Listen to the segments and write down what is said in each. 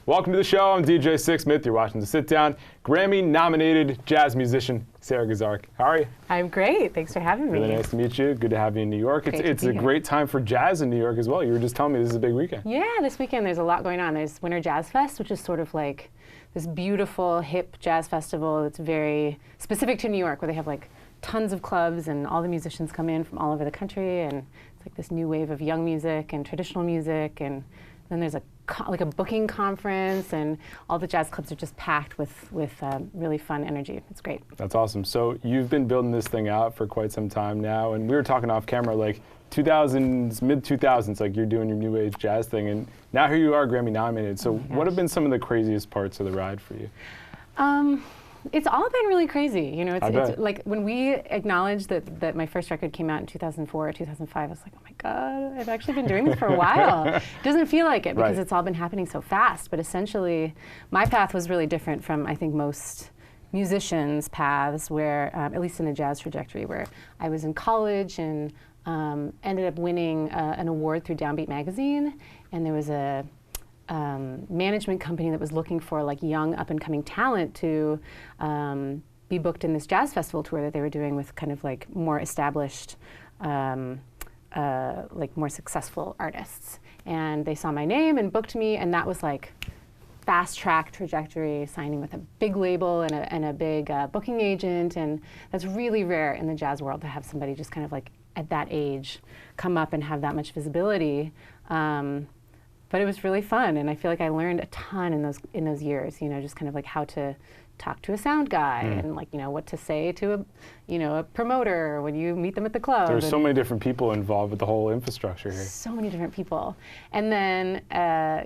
Welcome to the show. I'm DJ Sixsmith. You're watching The Sit Down. Grammy-nominated jazz musician Sara Gazarek. How are you? I'm great. Thanks for having me. Really nice to meet you. Good to have you in New York. It's a great time for jazz in New York as well. You were just telling me this is a big weekend. Yeah, this weekend there's a lot going on. There's Winter Jazz Fest, which is sort of like this beautiful, hip jazz festival that's very specific to New York, where they have like tons of clubs and all the musicians come in from all over the country, and it's like this new wave of young music and traditional music, and then there's a booking conference, and all the jazz clubs are just packed with really fun energy. It's great. That's awesome. So you've been building this thing out for quite some time now, and we were talking off camera, like 2000s, mid-2000s, like you're doing your new age jazz thing, and now here you are Grammy nominated. So what have been some of the craziest parts of the ride for you? It's all been really crazy. You know, it's like when we acknowledged that my first record came out in 2004 or 2005, I was like, oh my God, I've actually been doing this for a while. It doesn't feel like it because it's all been happening so fast. But essentially, my path was really different from, I think, most musicians' paths, where, at least in the jazz trajectory, where I was in college and ended up winning an award through Downbeat magazine, and there was a management company that was looking for like young up-and-coming talent to be booked in this jazz festival tour that they were doing with kind of like more established, like more successful artists. And they saw my name and booked me, and that was like fast-track trajectory, signing with a big label and a big booking agent, and that's really rare in the jazz world to have somebody just kind of like at that age come up and have that much visibility. But it was really fun, and I feel like I learned a ton in those years. You know, just kind of like how to talk to a sound guy, and like, you know, what to say to a promoter when you meet them at the club. There's so many different people involved with the whole infrastructure here. So many different people, and then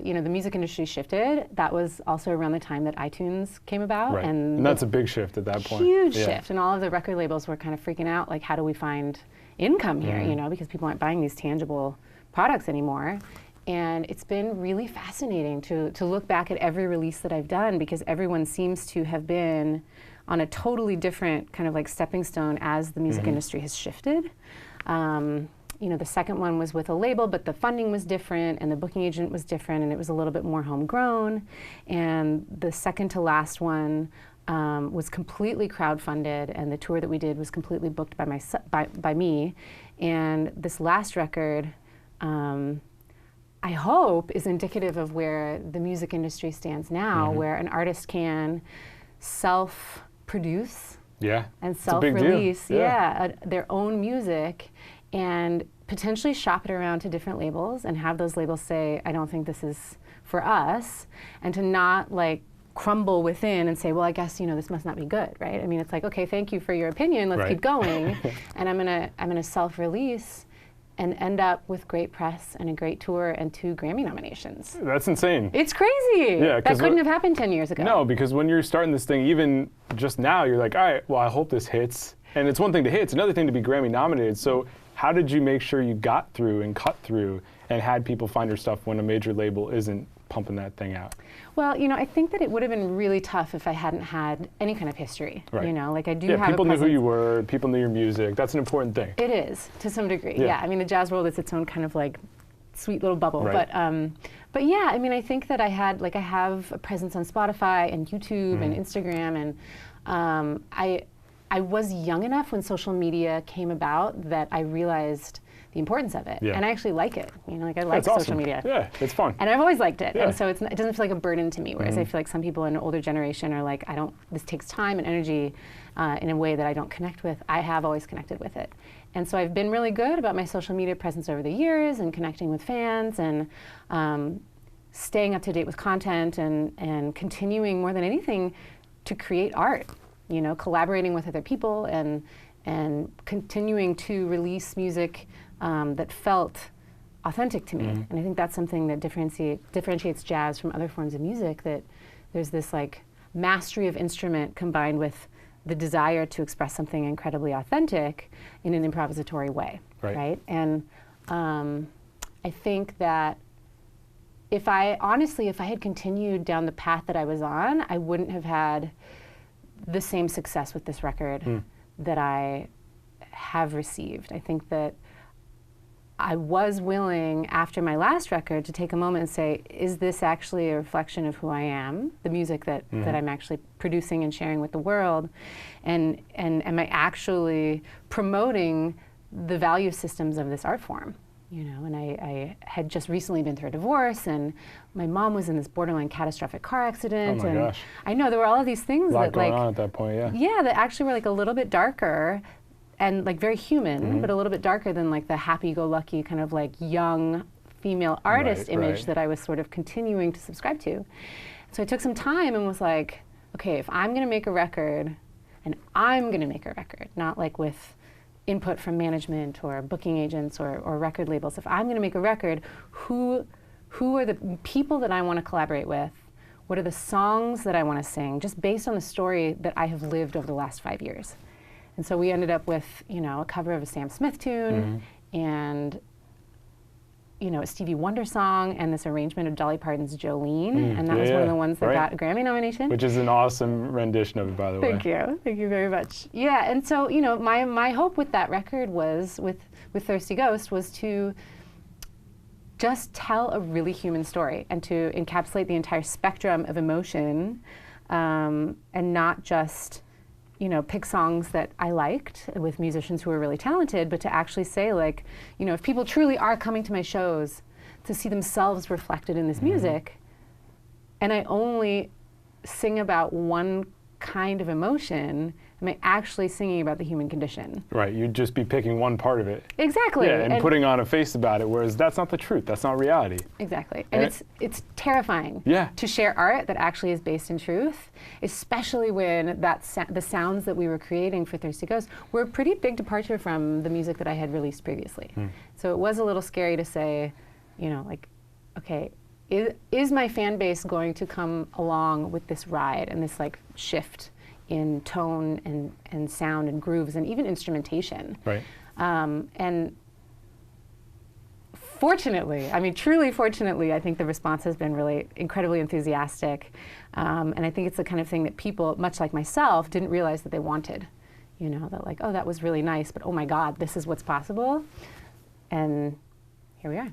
you know, the music industry shifted. That was also around the time that iTunes came about, and that's a big shift at that point. Huge shift, and all of the record labels were kind of freaking out. Like, how do we find income here? You know, because people aren't buying these tangible products anymore. And it's been really fascinating to look back at every release that I've done, because everyone seems to have been on a totally different kind of like stepping stone as the music industry has shifted. You know, the second one was with a label, but the funding was different and the booking agent was different, and it was a little bit more homegrown. And the second to last one was completely crowdfunded, and the tour that we did was completely booked by me. And this last record, I hope, is indicative of where the music industry stands now, where an artist can self-produce and self-release their own music, and potentially shop it around to different labels and have those labels say, I don't think this is for us, and to not like crumble within and say, well, I guess, you know, this must not be good, right? I mean, it's like, okay, thank you for your opinion, let's keep going, and I'm gonna self-release and end up with great press and a great tour and 2 Grammy nominations. That's insane. It's crazy. Yeah, that couldn't have happened 10 years ago. No, because when you're starting this thing, even just now, you're like, all right, well, I hope this hits. And it's one thing to hit, it's another thing to be Grammy nominated. So how did you make sure you got through and cut through and had people find your stuff when a major label isn't pumping that thing out? Well, you know, I think that it would have been really tough if I hadn't had any kind of history. You know, like I do have people knew who you were, people knew your music. That's an important thing. It is, to some degree. Yeah, I mean, the jazz world is its own kind of like sweet little bubble. But yeah, I mean, I think that I have a presence on Spotify and YouTube and Instagram, and I was young enough when social media came about that I realized the importance of it, and I actually like it. You know, like I like social media. Yeah, it's fun. And I've always liked it, and so it doesn't feel like a burden to me. Whereas I feel like some people in an older generation are like, this takes time and energy in a way that I don't connect with. I have always connected with it, and so I've been really good about my social media presence over the years and connecting with fans and staying up to date with content and continuing more than anything to create art. You know, collaborating with other people and continuing to release music that felt authentic to me. And I think that's something that differentiates jazz from other forms of music, that there's this like mastery of instrument combined with the desire to express something incredibly authentic in an improvisatory way, right? And I think that if I had continued down the path that I was on, I wouldn't have had the same success with this record that I have received. I think that I was willing, after my last record, to take a moment and say, is this actually a reflection of who I am, the music that I'm actually producing and sharing with the world, and am I actually promoting the value systems of this art form? You know, and I had just recently been through a divorce, and my mom was in this borderline catastrophic car accident. Oh my gosh. I know there were all of these things A lot that going like on at that point, yeah. Yeah, that actually were like a little bit darker and like very human, but a little bit darker than like the happy-go-lucky kind of like young female artist image that I was sort of continuing to subscribe to. So I took some time and was like, okay, if I'm going to make a record, and I'm going to make a record, not like with input from management or booking agents or record labels. If I'm going to make a record, who are the people that I want to collaborate with? What are the songs that I want to sing, just based on the story that I have lived over the last 5 years? And so we ended up with, you know, a cover of a Sam Smith tune and, you know, a Stevie Wonder song and this arrangement of Dolly Parton's Jolene. And that was one of the ones that got a Grammy nomination. Which is an awesome rendition of it, by the way. Thank you. Thank you very much. Yeah, and so, you know, my hope with that record was, with Thirsty Ghost, was to just tell a really human story and to encapsulate the entire spectrum of emotion, and not just, you know, pick songs that I liked with musicians who were really talented, but to actually say, like, you know, if people truly are coming to my shows to see themselves reflected in this music, and I only sing about one kind of emotion, am I actually singing about the human condition? Right, you'd just be picking one part of it. Exactly. Yeah, and putting on a face about it, whereas that's not the truth, that's not reality. Exactly. And it's terrifying to share art that actually is based in truth, especially when the sounds that we were creating for Thirsty Ghost were a pretty big departure from the music that I had released previously. So it was a little scary to say, you know, like, okay, is my fan base going to come along with this ride and this like shift in tone and sound and grooves and even instrumentation? Right. And fortunately, I mean, truly fortunately, I think the response has been really incredibly enthusiastic. And I think it's the kind of thing that people, much like myself, didn't realize that they wanted. You know, that like, oh, that was really nice, but oh my God, this is what's possible. And here we are.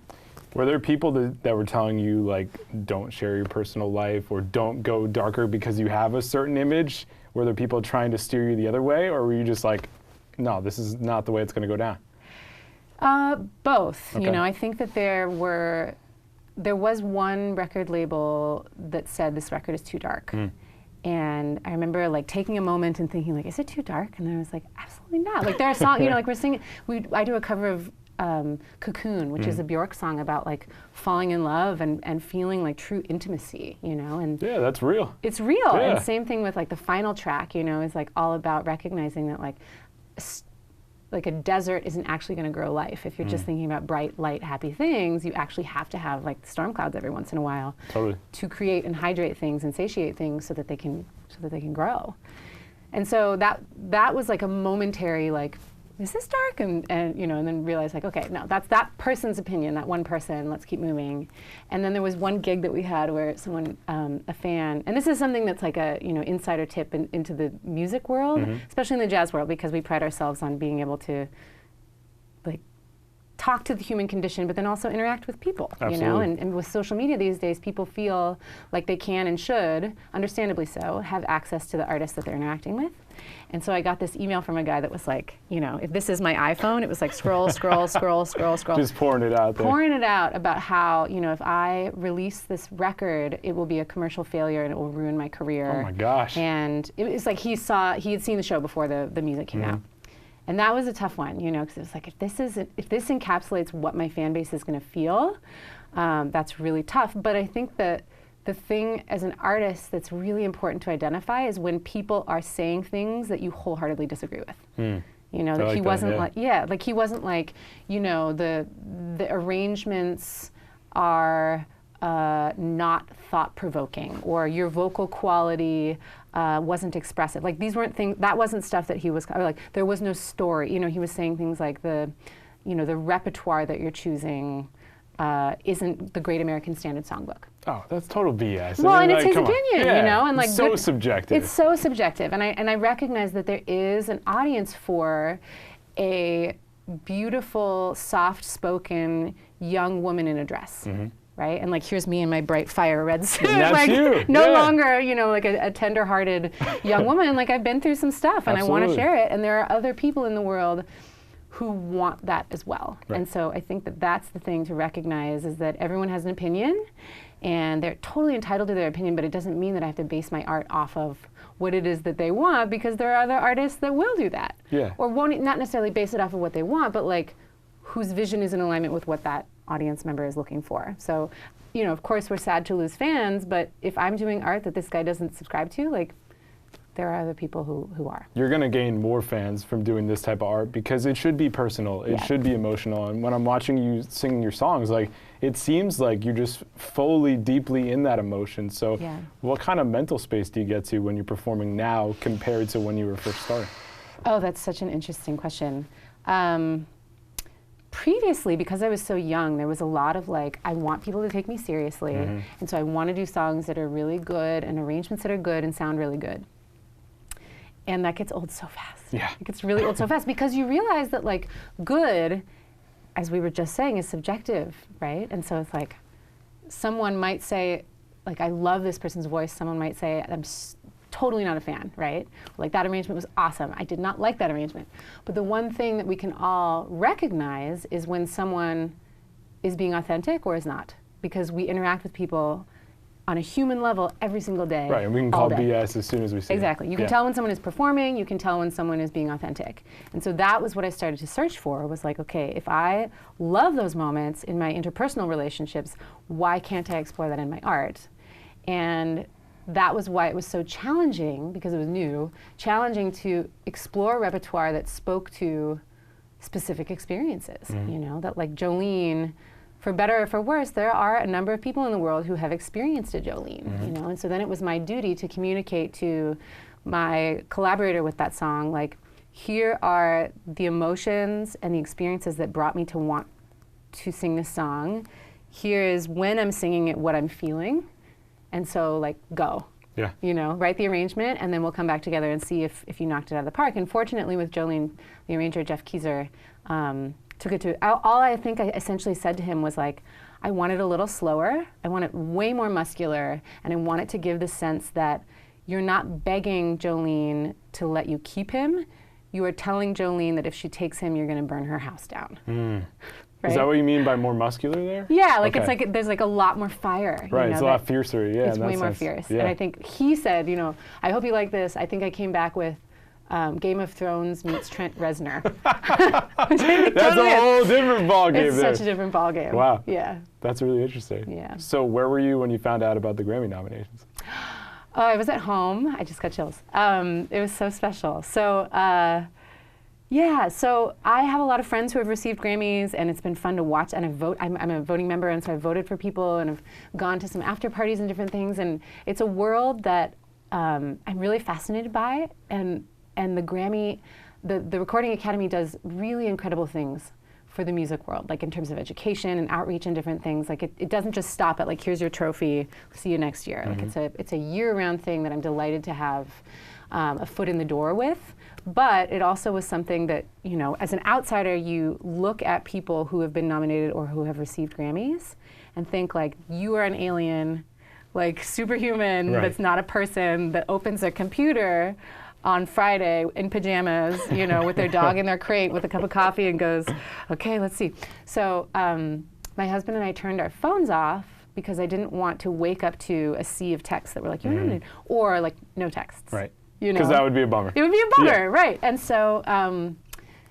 Were there people that were telling you, like, don't share your personal life or don't go darker because you have a certain image? Were there people trying to steer you the other way, or were you just like, no, this is not the way it's going to go down? Both. Okay. You know, I think that there was one record label that said this record is too dark. And I remember like taking a moment and thinking, like, is it too dark? And I was like, absolutely not. Like, there are songs, you know, like we're singing, I do a cover of Cocoon, which is a Bjork song about like falling in love and feeling like true intimacy, you know. And yeah, that's real. It's real. And same thing with like the final track, you know, is like all about recognizing that like a desert isn't actually going to grow life. If you're just thinking about bright, light, happy things, you actually have to have like storm clouds every once in a while to create and hydrate things and satiate things so that they can grow. And so that was like a momentary like, is this dark? And you know, and then realize like, okay, no, that's that person's opinion, that one person, let's keep moving. And then there was one gig that we had where someone, a fan, and this is something that's like a, you know, insider tip into the music world, especially in the jazz world, because we pride ourselves on being able to like talk to the human condition, but then also interact with people, you know, and with social media these days, people feel like they can and should, understandably so, have access to the artists that they're interacting with. And so I got this email from a guy that was like, you know, if this is my iPhone, it was like scroll, scroll, scroll, scroll, scroll. Just pouring it out there. Pouring it out about how, you know, if I release this record, it will be a commercial failure and it will ruin my career. Oh my gosh. And it was like he had seen the show before the music came out. And that was a tough one, you know, because it was like, if this encapsulates what my fan base is going to feel, that's really tough. But I think that the thing as an artist that's really important to identify is when people are saying things that you wholeheartedly disagree with. You know, that he wasn't like, like he wasn't like, you know, the arrangements are not thought-provoking, or your vocal quality wasn't expressive. Like, these weren't things, that wasn't stuff that he was, or like, there was no story. You know, he was saying things like the repertoire that you're choosing isn't the Great American Standard Songbook. Oh, that's total BS. Well, I mean, and it's his opinion, you know, and like it's so subjective. It's so subjective, and I recognize that there is an audience for a beautiful, soft-spoken young woman in a dress. Right? And like, here's me in my bright fire red suit. And that's like, you. no Yeah. longer, you know, like a tender-hearted young woman. Like, I've been through some stuff and I want to Absolutely. share it. And there are other people in the world who want that as well. Right. And so I think that that's the thing to recognize, is that everyone has an opinion and they're totally entitled to their opinion, but it doesn't mean that I have to base my art off of what it is that they want, because there are other artists that will do that. Yeah. Or won't not necessarily base it off of what they want, but like whose vision is in alignment with what that audience member is looking for. So, you know, of course we're sad to lose fans, but if I'm doing art that this guy doesn't subscribe to, like, there are other people who are. You're going to gain more fans from doing this type of art because it should be personal. It Yeah. should be emotional. And when I'm watching you singing your songs, like, it seems like you're just fully, deeply in that emotion. So Yeah. what kind of mental space do you get to when you're performing now compared to when you were first starting? Oh, that's such an interesting question. Previously, because I was so young, there was a lot of like, I want people to take me seriously. And so I want to do songs that are really good and arrangements that are good and sound really good. And that gets old so fast. Yeah. It gets really old so fast because you realize that like good, as we were just saying, is subjective, right? And so it's like, someone might say, like, I love this person's voice. Someone might say, I'm totally not a fan, right? Like, that arrangement was awesome. I did not like that arrangement. But the one thing that we can all recognize is when someone is being authentic or is not. Because we interact with people on a human level every single day. Right, and we can all call day. BS as soon as we see Exactly. it. You can tell when someone is performing, you can tell when someone is being authentic. And so that was what I started to search for, was like, okay, if I love those moments in my interpersonal relationships, why can't I explore that in my art? And that was why it was so challenging, because it was new, challenging to explore repertoire that spoke to specific experiences. You know, that like Jolene, for better or for worse, there are a number of people in the world who have experienced a Jolene, you know, and so then it was my duty to communicate to my collaborator with that song, like, here are the emotions and the experiences that brought me to want to sing this song. Here is when I'm singing it, what I'm feeling, and so like, go. Yeah. You know, write the arrangement, and then we'll come back together and see if you knocked it out of the park. And fortunately with Jolene, the arranger, Jeff Keyser, took it to, all I think I essentially said to him was like, I want it a little slower, I want it way more muscular, and I want it to give the sense that you're not begging Jolene to let you keep him, you are telling Jolene that if she takes him, you're gonna burn her house down. Right? Is that what you mean by more muscular there? Yeah, like, Okay. it's like there's like a lot more fire. Right, you know, it's a lot fiercer, yeah. It's in that way more sense. fierce. Yeah. And I think he said, you know, I hope you like this. I think I came back with Game of Thrones meets Trent Reznor. That's a whole different ballgame It's there. such a different ballgame. Wow. Yeah. That's really interesting. Yeah. So where were you when you found out about the Grammy nominations? Oh, I was at home. I just got chills. It was so special. So, yeah, so I have a lot of friends who have received Grammys, and it's been fun to watch. And I'm a voting member, and so I've voted for people, and I've gone to some after parties and different things. And it's a world that I'm really fascinated by. And the Grammy, the Recording Academy does really incredible things for the music world, like in terms of education and outreach and different things. Like it doesn't just stop at like, here's your trophy, see you next year. Like it's a year-round thing that I'm delighted to have a foot in the door with. But it also was something that, you know, as an outsider, you look at people who have been nominated or who have received Grammys and think like, you are an alien, like superhuman, Right. that's not a person, that opens a computer on Friday in pajamas, you know, with their dog in their crate with a cup of coffee and goes, okay, let's see. So my husband and I turned our phones off because I didn't want to wake up to a sea of texts that were like, you're nominated, or like no texts. Right. You know? Because that would be a bummer. It would be a bummer, Yeah. right? And so,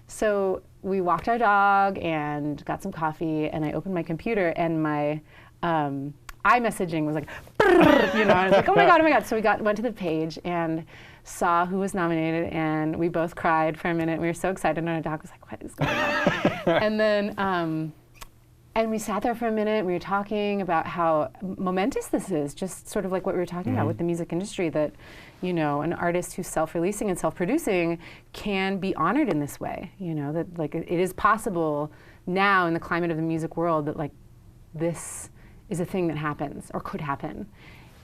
so we walked our dog and got some coffee, and I opened my computer, and my iMessaging was like, you know, I was like, oh my god! So we went to the page and saw who was nominated, and we both cried for a minute. We were so excited, and our dog was like, what is going on? And then. And we sat there for a minute, we were talking about how momentous this is, just sort of like what we were talking about with the music industry, that, you know, an artist who's self-releasing and self-producing can be honored in this way, you know, that like it is possible now in the climate of the music world that like this is a thing that happens or could happen.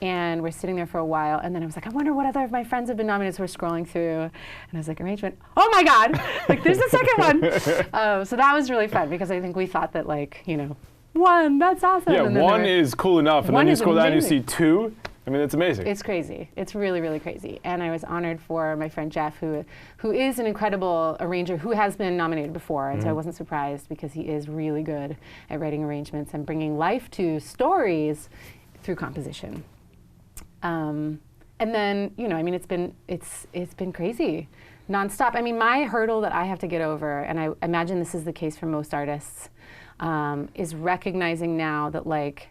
And we're sitting there for a while, and then I was like, I wonder what other of my friends have been nominated. So we're scrolling through, and I was like, arrangement. Oh my God! Like, there's the second one. So that was really fun because I think we thought that, like, you know, one, that's awesome. Yeah, and then one is cool enough, and then you scroll down and you see amazing. two. I mean, it's amazing. It's crazy. It's really, really crazy. And I was honored for my friend Jeff, who is an incredible arranger, who has been nominated before. And so I wasn't surprised because he is really good at writing arrangements and bringing life to stories through composition. And then, you know, I mean, it's been crazy, nonstop. I mean, my hurdle that I have to get over, and I imagine this is the case for most artists, is recognizing now that, like,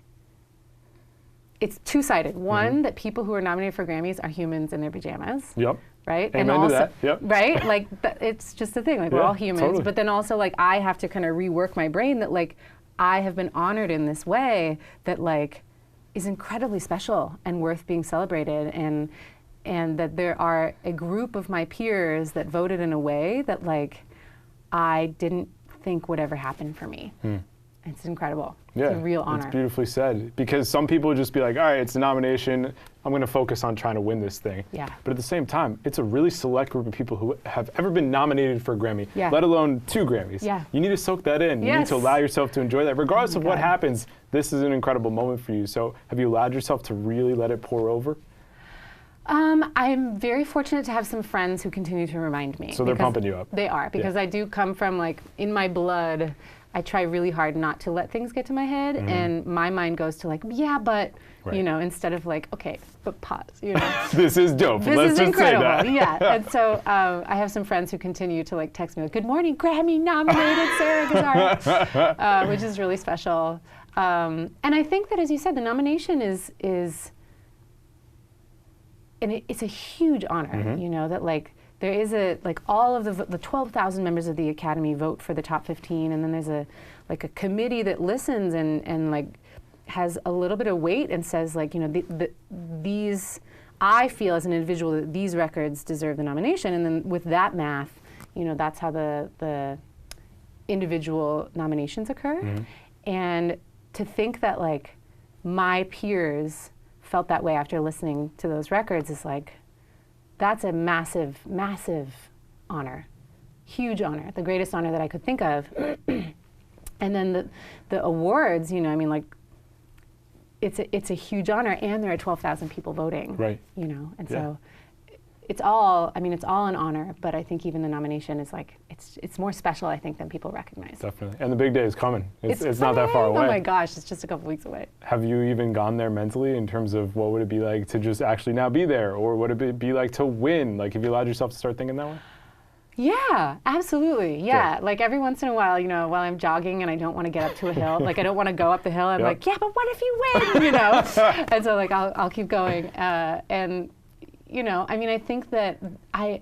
it's two-sided. One, that people who are nominated for Grammys are humans in their pajamas. Yep. Right? Amen and also, to that. Yep. right? Like, it's just a thing. Like, we're all humans. Totally. But then also, like, I have to kind of rework my brain that, like, I have been honored in this way that, like, is incredibly special and worth being celebrated, and that there are a group of my peers that voted in a way that, like, I didn't think would ever happen for me. It's incredible. Yeah, it's a real honor. It's beautifully said. Because some people would just be like, all right, it's a nomination. I'm going to focus on trying to win this thing. Yeah. But at the same time, it's a really select group of people who have ever been nominated for a Grammy, Yeah. let alone 2 Grammys. Yeah. You need to soak that in. You need Yes. to allow yourself to enjoy that. Regardless of what God. happens, this is an incredible moment for you. So have you allowed yourself to really let it pour over? I'm very fortunate to have some friends who continue to remind me. So they're because pumping you up. They are, because I do come from, like, in my blood, I try really hard not to let things get to my head, and my mind goes to, like, yeah, but, you know, instead of, like, okay, but pause, you know. This is dope. This Let's is just incredible, say that. yeah. And so I have some friends who continue to, like, text me, like, good morning, Grammy nominated Sara Gazarek, which is really special. And I think that, as you said, the nomination is and it's a huge honor, you know, that, like, there is like, all of the 12,000 members of the Academy vote for the top 15, and then there's a committee that listens and like, has a little bit of weight and says, like, you know, these, I feel as an individual that these records deserve the nomination, and then with that math, you know, that's how the individual nominations occur. And to think that, like, my peers felt that way after listening to those records is, like, that's a massive, massive honor. Huge honor, the greatest honor that I could think of. And then the awards, you know, I mean, like, it's a huge honor, and there are 12,000 people voting. Right. You know, and so it's all, I mean, it's all an honor, but I think even the nomination is, like, it's more special, I think, than people recognize. Definitely. And the big day is coming. It's coming. not that far away. Oh my gosh, it's just a couple weeks away. Have you even gone there mentally in terms of what would it be like to just actually now be there? Or would it be like to win? Like, have you allowed yourself to start thinking that way? Yeah, absolutely. Yeah, Good. like, every once in a while, you know, while I'm jogging and I don't want to get up to a hill, like, I don't want to go up the hill, I'm like, yeah, but what if you win, you know? And so, like, I'll keep going. And, you know, I mean, I think that I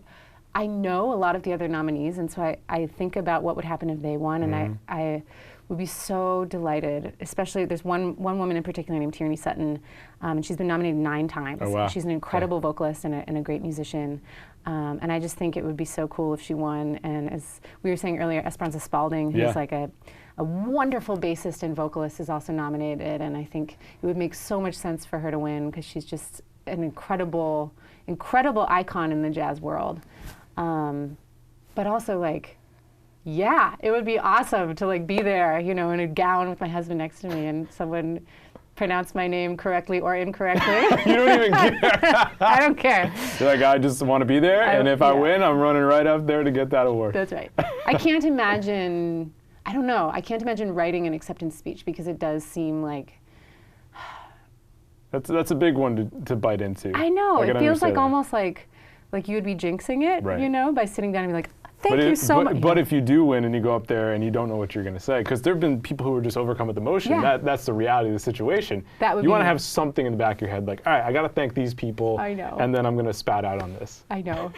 know a lot of the other nominees, and so I think about what would happen if they won, and I would be so delighted. Especially, there's one woman in particular named Tierney Sutton, and she's been nominated 9 times. Oh, wow. She's an incredible vocalist and a great musician, and I just think it would be so cool if she won. And as we were saying earlier, Esperanza Spalding, who's like a wonderful bassist and vocalist, is also nominated, and I think it would make so much sense for her to win because she's just an incredible icon in the jazz world. But also, like, yeah, it would be awesome to, like, be there, you know, in a gown with my husband next to me and someone pronounce my name correctly or incorrectly. You don't even care. I don't care. You're like, I just want to be there, and if I win, I'm running right up there to get that award. That's right. I can't imagine, I don't know, I can't imagine writing an acceptance speech because it does seem like... That's a big one to bite into. I know. It feels like that. almost like you would be jinxing it, Right. you know, by sitting down and be like, thank you so much. But if you do win and you go up there and you don't know what you're going to say, because there have been people who are just overcome with emotion. Yeah. That's the reality of the situation. That would you be want to me. have something in the back of your head, like, all right, I got to thank these people. I know. And then I'm going to spat out on this. I know.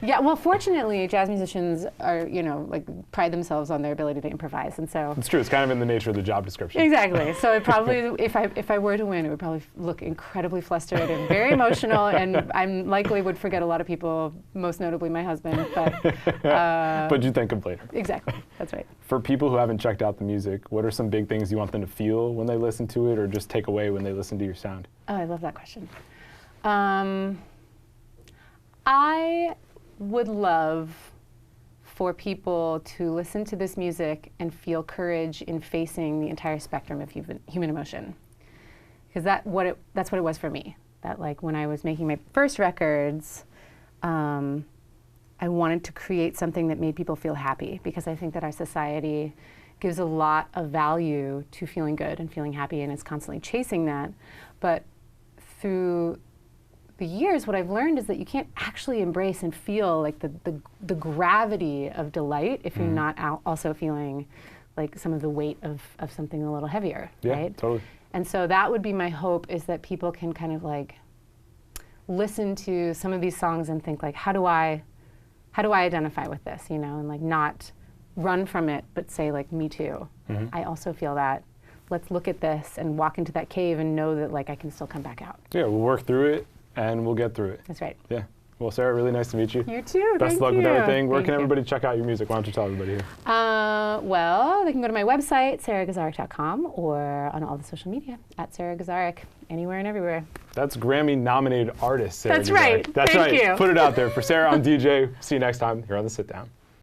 Yeah, well, fortunately, jazz musicians are, you know, like, pride themselves on their ability to improvise, and so. It's true. It's kind of in the nature of the job description. Exactly. So it probably, if I were to win, it would probably look incredibly flustered and very emotional, and I likely would forget a lot of people, most notably my husband. But But you think of later. Exactly. That's right. For people who haven't checked out the music, what are some big things you want them to feel when they listen to it, or just take away when they listen to your sound? Oh, I love that question. I would love for people to listen to this music and feel courage in facing the entire spectrum of human emotion. Because that's what it was for me. That, like, when I was making my first records, I wanted to create something that made people feel happy, because I think that our society gives a lot of value to feeling good and feeling happy, and is constantly chasing that. But through the years, what I've learned is that you can't actually embrace and feel like the gravity of delight if you're not also feeling like some of the weight of something a little heavier, yeah, right? Totally. And so that would be my hope, is that people can kind of like listen to some of these songs and think like, how do I identify with this, you know, and like not run from it, but say like, me too. I also feel that. Let's look at this and walk into that cave and know that like I can still come back out. Yeah, we'll work through it and we'll get through it. That's right. Yeah. Well, Sarah, really nice to meet you. You too. Best of luck with everything. Where Thank can you. everybody check out your music? Why don't you tell everybody here? Well, they can go to my website, saragazarek.com, or on all the social media at Sara Gazarek, anywhere and everywhere. That's Grammy-nominated artist, Sara That's Gazarek. right. That's Thank right. you. Put it out there. For Sarah, I'm DJ. See you next time here on The Sit Down.